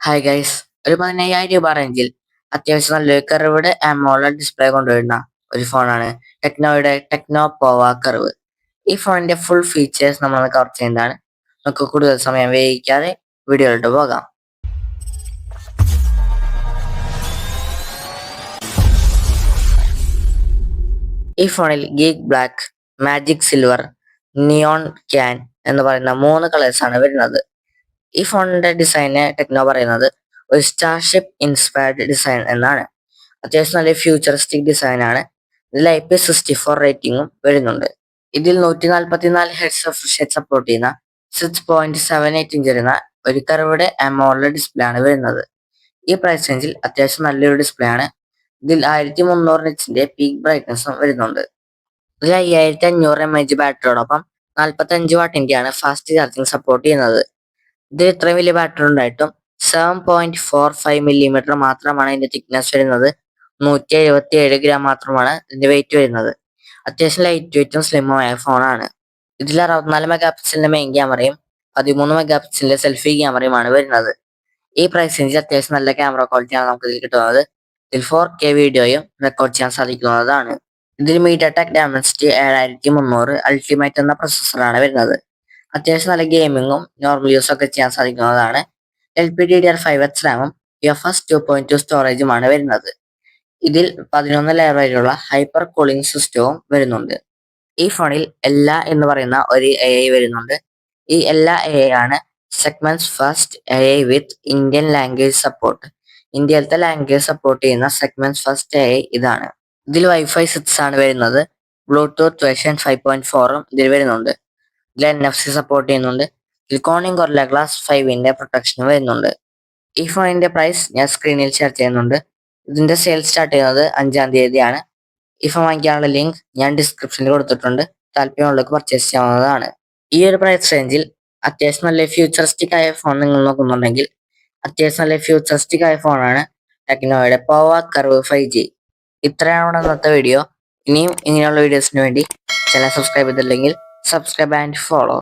Hi guys, ഒരു 15,000 രൂപ റേഞ്ചിൽ അത്യാവശ്യം നല്ലൊരു കർവ്ഡ് AMOLED ഡിസ്പ്ലേ കൊണ്ടുവരുന്ന ഒരു ഫോണാണ് ടെക്നോയുടെ ടെക്നോ പോവ കർവ്. ഈ ഫോണിന്റെ ഫുൾ ഫീച്ചേഴ്സ് നമ്മൾ കവർ ചെയ്യുന്നതാണ്. നമുക്ക് കൂടുതൽ സമയം വൈകിക്കാതെ വീഡിയോയിലോട്ട് പോകാം. ഈ ഫോണിൽ geek black, magic silver, neon can എന്ന് പറയുന്ന 3 കളേഴ്സ് ആണ് വരുന്നത്. ഈ ഫോണിന്റെ ഡിസൈന് ടെക്നോ പറയുന്നത് ഒരു സ്റ്റാർഷിപ്പ് ഇൻസ്പയർഡ് ഡിസൈൻ എന്നാണ്. അത്യാവശ്യം നല്ല ഫ്യൂച്ചറിസ്റ്റിക് ഡിസൈൻ ആണ്. ഇതിൽ IP64 റേറ്റിംഗും വരുന്നുണ്ട്. ഇതിൽ 144 ഹെർട്സ് റിഫ്രഷ് റേറ്റ് സപ്പോർട്ട് ചെയ്യുന്ന 6.78 ഇഞ്ച് വരുന്ന ഒരു കർവ്ഡ് AMOLED ഡിസ്പ്ലേ ആണ് വരുന്നത്. ഈ പ്രൈസ് റേഞ്ചിൽ അത്യാവശ്യം നല്ലൊരു ഡിസ്പ്ലേ ആണ്. ഇതിൽ 1300 നിറ്റ്സിന്റെ പീക്ക് ബ്രൈറ്റ്നസും വരുന്നുണ്ട്. ഇതിൽ 5500 mAh ബാറ്ററിയോടൊപ്പം 45 വാട്ടിന്റെയാണ് ഫാസ്റ്റ് ചാർജിങ് സപ്പോർട്ട് ചെയ്യുന്നത്. ഇത് ഇത്രയും വലിയ ബാറ്ററി ഉണ്ടായിട്ടും 7.45 mm മാത്രമാണ് ഇതിന്റെ തിക്നെസ് വരുന്നത്. 177 ഗ്രാം മാത്രമാണ് ഇതിന്റെ വെയിറ്റ് വരുന്നത്. അത്യാവശ്യം ലൈറ്റ് വെയിറ്റും സ്ലിമ്മുമായ ഫോണാണ്. ഇതിൽ 64 മെഗാ പിക്സലിന്റെ മെയിൻ ക്യാമറയും 13 മെഗാ പിക്സലിന്റെ സെൽഫി ക്യാമറയുമാണ് വരുന്നത്. ഈ പ്രൈസ് റേഞ്ചിൽ അത്യാവശ്യം നല്ല ക്യാമറ ക്വാളിറ്റിയാണ് നമുക്ക് ഇതിൽ കിട്ടുന്നത്. ഇതിൽ 4K വീഡിയോയും റെക്കോർഡ് ചെയ്യാൻ സാധിക്കുന്നതാണ്. ഇതിൽ MediaTek Dimensity 7300 അൾട്ടിമേറ്റ് എന്ന പ്രൊസസ്സറാണ് വരുന്നത്. അത്യാവശ്യം നല്ല ഗെയിമിങ്ങും നോർമൽ യൂസ് ഒക്കെ ചെയ്യാൻ സാധിക്കുന്നതാണ്. LPDDR5X റാമും UFS 2.2 സ്റ്റോറേജുമാണ് വരുന്നത്. ഇതിൽ 11 ലെയർ വരെയുള്ള ഹൈപ്പർ കൂളിംഗ് സിസ്റ്റവും വരുന്നുണ്ട്. ഈ ഫോണിൽ എല്ലാ എന്ന് പറയുന്ന ഒരു AI വരുന്നുണ്ട്. ഈ എല്ലാ AI ആണ് segments first AI with Indian language support. ഇന്ത്യയിലത്തെ ലാംഗ്വേജ് സപ്പോർട്ട് ചെയ്യുന്ന സെഗ്മെന്റ്സ് ഫസ്റ്റ് AI ഇതാണ്. ഇതിൽ Wi-Fi 6 ആണ് വരുന്നത്. ബ്ലൂടൂത്ത് വേർഷൻ 5.4ഉം ഇതിൽ വരുന്നുണ്ട്. ഇതിൽ NFC സപ്പോർട്ട് ചെയ്യുന്നുണ്ട്. ഇതിൽ കോർണിംഗ് ഗൊറില്ല ഗ്ലാസ് 5ന്റെ പ്രൊട്ടക്ഷൻ വരുന്നുണ്ട്. ഈ ഫോണിന്റെ പ്രൈസ് ഞാൻ സ്ക്രീനിൽ ഷെയർ ചെയ്യുന്നുണ്ട്. ഇതിന്റെ സെയിൽ സ്റ്റാർട്ട് ചെയ്യുന്നത് 5-ാം തീയതിയാണ്. ഈ ഫോൺ വാങ്ങിക്കാനുള്ള ലിങ്ക് ഞാൻ ഡിസ്ക്രിപ്ഷനിൽ കൊടുത്തിട്ടുണ്ട്. താല്പര്യമുള്ളവർക്ക് പർച്ചേസ് ചെയ്യാവുന്നതാണ്. ഈ ഒരു പ്രൈസ് റേഞ്ചിൽ അത്യാവശ്യം നല്ല ഫ്യൂച്ചറിസ്റ്റിക് ആയ ഫോൺ നിങ്ങൾ നോക്കുന്നുണ്ടെങ്കിൽ അത്യാവശ്യം നല്ല ഫ്യൂച്ചറിസ്റ്റിക് ആയ ഫോണാണ് ടെക്നോയുടെ പോവ കർവ് 5G. ഇത്രയാണ് ഇന്നത്തെ വീഡിയോ. ഇനിയും ഇങ്ങനെയുള്ള വീഡിയോസിന് വേണ്ടി ചാനൽ സബ്സ്ക്രൈബ് ചെയ്തില്ലെങ്കിൽ സബ്സ്ക്രൈബ് ആൻഡ് ഫോളോ.